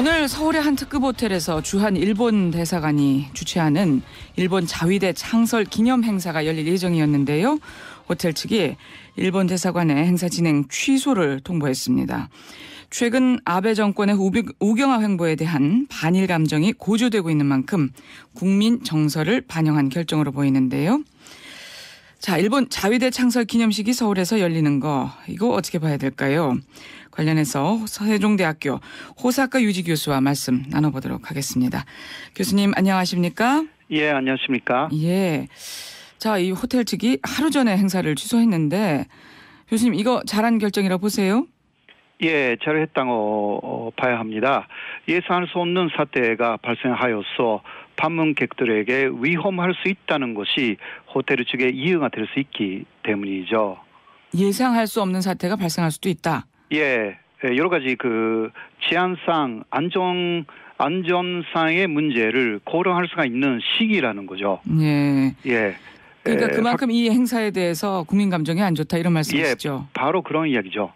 오늘 서울의 한 특급 호텔에서 주한 일본 대사관이 주최하는 일본 자위대 창설 기념 행사가 열릴 예정이었는데요. 호텔 측이 일본 대사관의 행사 진행 취소를 통보했습니다. 최근 아베 정권의 우경화 횡보에 대한 반일 감정이 고조되고 있는 만큼 국민 정서를 반영한 결정으로 보이는데요. 자, 일본 자위대 창설 기념식이 서울에서 열리는 거 이거 어떻게 봐야 될까요? 관련해서 세종대학교 호사카 유지 교수와 말씀 나눠보도록 하겠습니다. 교수님 안녕하십니까? 예, 안녕하십니까? 예. 자, 이 호텔 측이 하루 전에 행사를 취소했는데 교수님 이거 잘한 결정이라고 보세요? 예, 잘했다고 봐야 합니다. 예상할 수 없는 사태가 발생하여서 방문객들에게 위험할 수 있다는 것이 호텔 측의 이유가 될 수 있기 때문이죠. 예상할 수 없는 사태가 발생할 수도 있다. 예, 여러 가지 치안상 안전상의 문제를 고려할 수가 있는 시기라는 거죠. 예. 예. 그러니까 그만큼 이 행사에 대해서 국민 감정이 안 좋다 이런 말씀이시죠? 예, 바로 그런 이야기죠.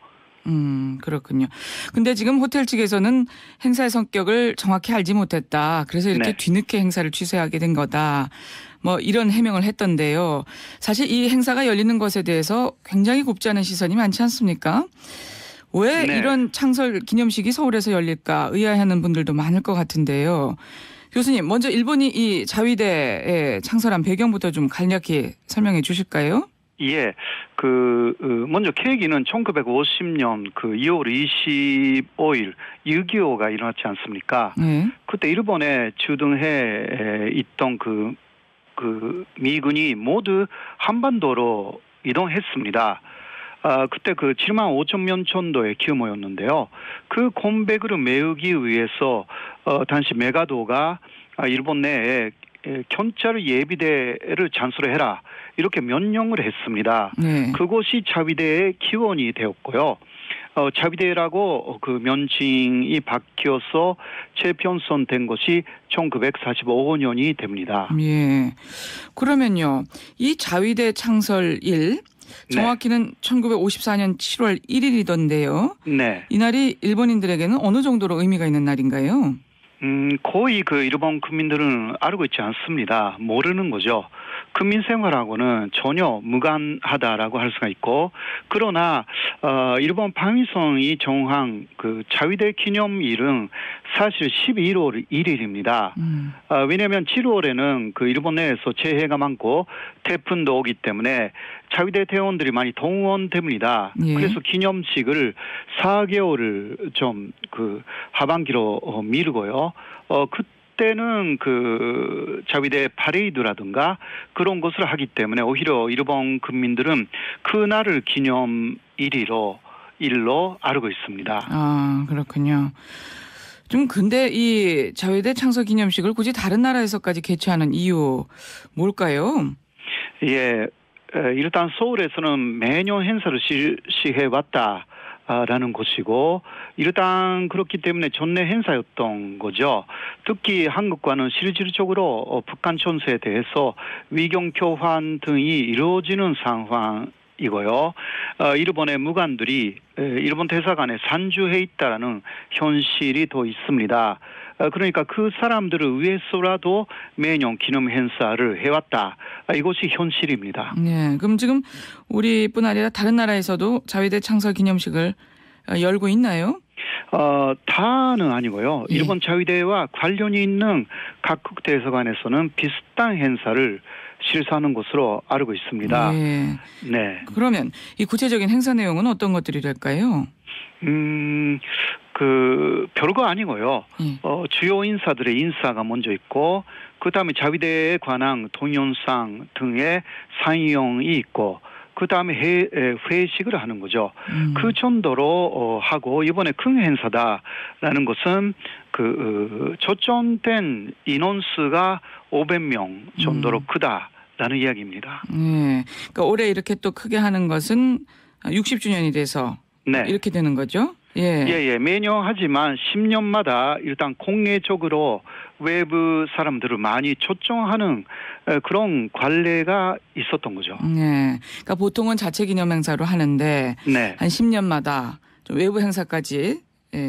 그렇군요. 근데 지금 호텔 측에서는 행사의 성격을 정확히 알지 못했다. 그래서 이렇게 뒤늦게 행사를 취소하게 된 거다. 뭐 이런 해명을 했던데요. 사실 이 행사가 열리는 것에 대해서 굉장히 곱지 않은 시선이 많지 않습니까? 왜 이런 창설 기념식이 서울에서 열릴까 의아해하는 분들도 많을 것 같은데요. 교수님, 먼저 일본이 이 자위대에 창설한 배경부터 좀 간략히 설명해 주실까요? 예, 먼저 계기는 1950년 2월 25일 6.25가 일어났지 않습니까? 그때 일본에 주둔해 있던 미군이 모두 한반도로 이동했습니다. 그때 7만 5천 명 정도의 규모였는데요. 그 공백을 메우기 위해서 당시 메가도가 일본 내에 경찰 예비대를 잔설해라 이렇게 명령을 했습니다. 그것이 자위대의 기원이 되었고요. 자위대라고 명칭이 바뀌어서 재편성된 것이 1945년이 됩니다. 예. 그러면요, 이 자위대 창설일 정확히는 1954년 7월 1일이던데요. 네. 이날이 일본인들에게는 어느 정도로 의미가 있는 날인가요? 거의 일본 국민들은 알고 있지 않습니다. 모르는 거죠. 국민 생활하고는 전혀 무관하다라고 할 수가 있고, 그러나 일본 방위성이 정한 자위대 기념일은 사실 11월 1일입니다. 왜냐하면 7월에는 일본 내에서 재해가 많고 태풍도 오기 때문에 자위대 대원들이 많이 동원됩니다. 그래서 기념식을 4개월을 좀 하반기로 미루고요. 그때는 자위대 파레이드라든가 그런 것을 하기 때문에 오히려 일본 국민들은 그날을 기념일로 알고 있습니다. 아, 그렇군요. 좀 근데 이 자위대 창설 기념식을 굳이 다른 나라에서까지 개최하는 이유 뭘까요? 예, 일단 서울에서는 매년 행사를 실시해 왔다라는 것이고, 일단 그렇기 때문에 전례 행사였던 거죠. 특히 한국과는 실질적으로 북한 전세에 대해서 위경 교환 등이 이루어지는 상황이고요. 일본의 무관들이 일본 대사관에 산주해 있다라는 현실이 더 있습니다. 그러니까 그 사람들을 위해서라도 매년 기념 행사를 해왔다. 이것이 현실입니다. 네, 그럼 지금 우리뿐 아니라 다른 나라에서도 자위대 창설 기념식을 열고 있나요? 다는 아니고요. 예. 일본 자위대와 관련이 있는 각국 대사관에서는 비슷한 행사를 실시하는 것으로 알고 있습니다. 네. 네. 그러면 이 구체적인 행사 내용은 어떤 것들이 될까요? 별거 아니고요. 주요 인사들의 인사가 먼저 있고, 그 다음에 자위대에 관한 동영상 등의 상영이 있고, 그 다음에 회식을 하는 거죠. 그 정도로 하고, 이번에 큰 행사다라는 것은 초청된 인원수가 500명 정도로 크다라는 이야기입니다. 네. 그러니까 올해 이렇게 또 크게 하는 것은 60주년이 돼서 이렇게 되는 거죠? 예. 매년 하지만 10년마다 일단 공개적으로 외부 사람들을 많이 초청하는 그런 관례가 있었던 거죠. 네. 그러니까 보통은 자체 기념 행사로 하는데 한 10년마다 좀 외부 행사까지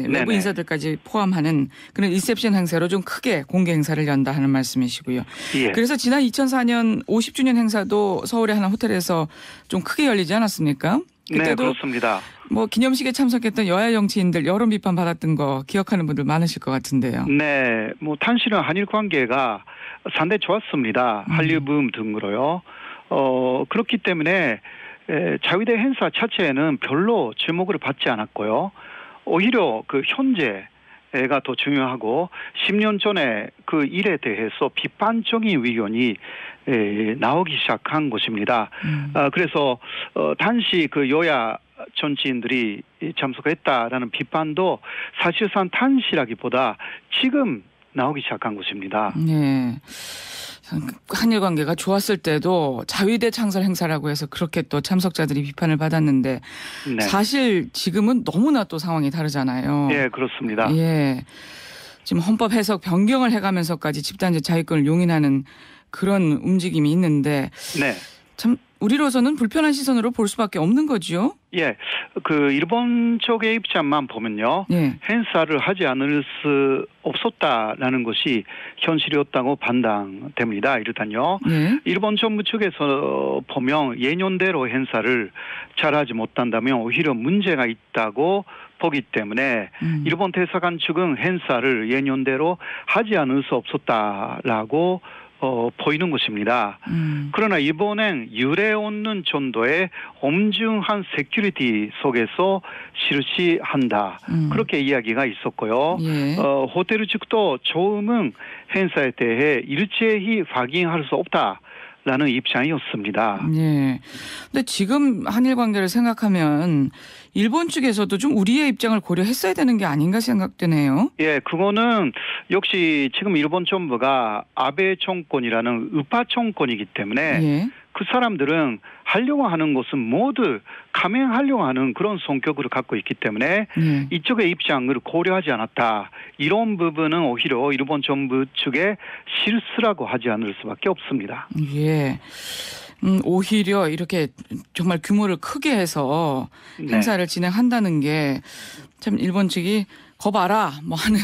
외부 인사들까지 포함하는 그런 리셉션 행사로 좀 크게 공개 행사를 연다 하는 말씀이시고요. 예. 그래서 지난 2004년 50주년 행사도 서울의 한 호텔에서 좀 크게 열리지 않았습니까? 네, 그때도 그렇습니다. 뭐 기념식에 참석했던 여야 정치인들 여론 비판 받았던 거 기억하는 분들 많으실 것 같은데요. 네, 뭐 당시는 한일 관계가 상당히 좋았습니다. 한일 붐 등으로요. 그렇기 때문에 자위대 행사 자체에는 별로 주목을 받지 않았고요. 오히려 그 현재가 더 중요하고 10년 전에 그 일에 대해서 비판적인 의견이 나오기 시작한 것입니다. 그래서 당시 그 여야 정치인들이 참석했다라는 비판도 사실상 당시라기보다 지금 나오기 시작한 것입니다. 네. 한일 관계가 좋았을 때도 자위대 창설 행사라고 해서 그렇게 또 참석자들이 비판을 받았는데 네. 사실 지금은 너무나 또 상황이 다르잖아요. 예, 그렇습니다. 예. 지금 헌법 해석 변경을 해가면서까지 집단적 자위권을 용인하는 그런 움직임이 있는데 네. 참 우리로서는 불편한 시선으로 볼 수밖에 없는 거죠. 예, 그 일본 쪽의 입장만 보면요, 행사를 하지 않을 수 없었다라는 것이 현실이었다고 판단됩니다. 일단요, 일본 정부 측에서 보면 예년대로 행사를 잘하지 못한다면 오히려 문제가 있다고 보기 때문에 일본 대사관 측은 행사를 예년대로 하지 않을 수 없었다라고 보이는 것입니다. 그러나 일본은 유례 없는 정도의 엄중한 세큐리티 속에서 실시한다. 그렇게 이야기가 있었고요. 호텔 측도 조음은 행사에 대해 일제히 확인할 수 없다. 라는 입장이었습니다. 네. 근데 지금 한일 관계를 생각하면 일본 측에서도 좀 우리의 입장을 고려했어야 되는 게 아닌가 생각되네요. 예, 그거는 역시 지금 일본 정부가 아베 정권이라는 우파 정권이기 때문에 그 사람들은 하려고 하는 것은 모두 감행하려고 하는 그런 성격을 갖고 있기 때문에 이쪽의 입장을 고려하지 않았다. 이런 부분은 오히려 일본 정부 측의 실수라고 하지 않을 수밖에 없습니다. 예. 오히려 이렇게 정말 규모를 크게 해서 행사를 진행한다는 게 참 일본 측이 거봐라 뭐 하는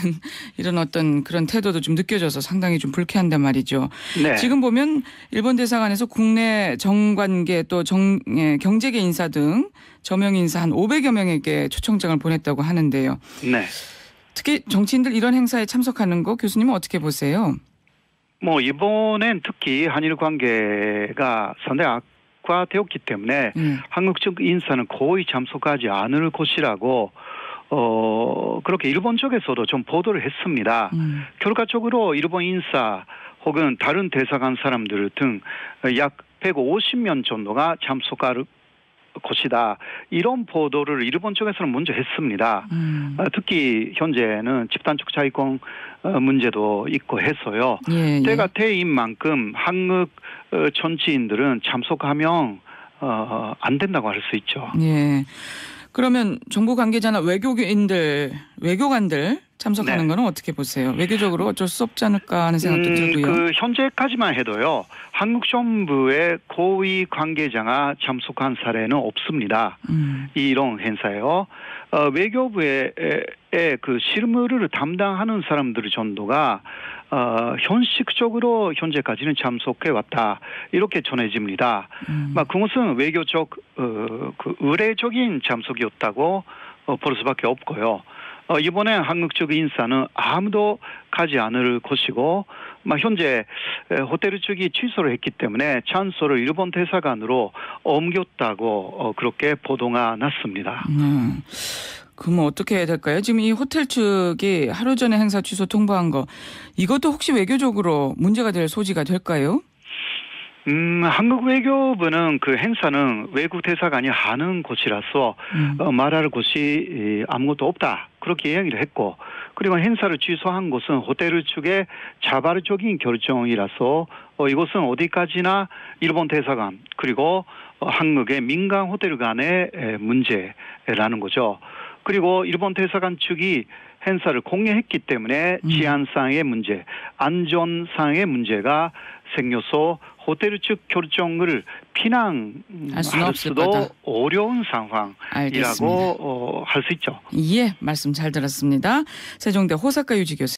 이런 어떤 그런 태도도 좀 느껴져서 상당히 좀 불쾌한데 말이죠. 네. 지금 보면 일본 대사관에서 국내 정관계 또 경제계 인사 등 저명 인사 한 500여 명에게 초청장을 보냈다고 하는데요. 네. 특히 정치인들 이런 행사에 참석하는 거 교수님은 어떻게 보세요? 뭐 이번엔 특히 한일 관계가 상당히 악화되었기 때문에 한국 측 인사는 거의 참석하지 않을 것이라고 그렇게 일본 쪽에서도 좀 보도를 했습니다. 결과적으로 일본 인사 혹은 다른 대사관 사람들 등 약 150명 정도가 참석할 것이다. 이런 보도를 일본 쪽에서는 먼저 했습니다. 특히 현재는 집단적 자위권 문제도 있고 해서요. 때가 때인 만큼 한국 정치인들은 참석하면 안 된다고 할 수 있죠. 예. 그러면 정부 관계자나 외교관들 참석하는 거는 어떻게 보세요? 외교적으로 어쩔 수 없지 않을까 하는 생각도 들고요. 그 현재까지만 해도요. 한국 정부의 고위 관계자가 참석한 사례는 없습니다. 이런 행사요. 외교부의 그 실무를 담당하는 사람들 정도가 현실적으로 현재까지는 참석해 왔다 이렇게 전해집니다. 그것은 외교적 그 의례적인 참석이었다고 볼 수밖에 없고요. 이번에 한국 측 인사는 아무도 가지 않을 것이고 현재 호텔 측이 취소를 했기 때문에 찬소를 일본 대사관으로 옮겼다고 그렇게 보도가 났습니다. 그럼 어떻게 해야 될까요? 지금 이 호텔 측이 하루 전에 행사 취소 통보한 거 이것도 혹시 외교적으로 문제가 될 소지가 될까요? 한국 외교부는 그 행사는 외국 대사관이 하는 곳이라서 말할 곳이 아무것도 없다. 그렇게 이야기를 했고 그리고 행사를 취소한 것은 호텔 측의 자발적인 결정이라서 이것은 어디까지나 일본 대사관 그리고 한국의 민간 호텔 간의 문제라는 거죠. 그리고 일본 대사관 측이 행사를 공개했기 때문에治安상의 문제, 안전상의 문제가 생겨서 호텔 측 결정을 비난할 수도 어려운 상황이라고 할 수 있죠. 예, 말씀 잘 들었습니다. 세종대 호사카 유지 교수.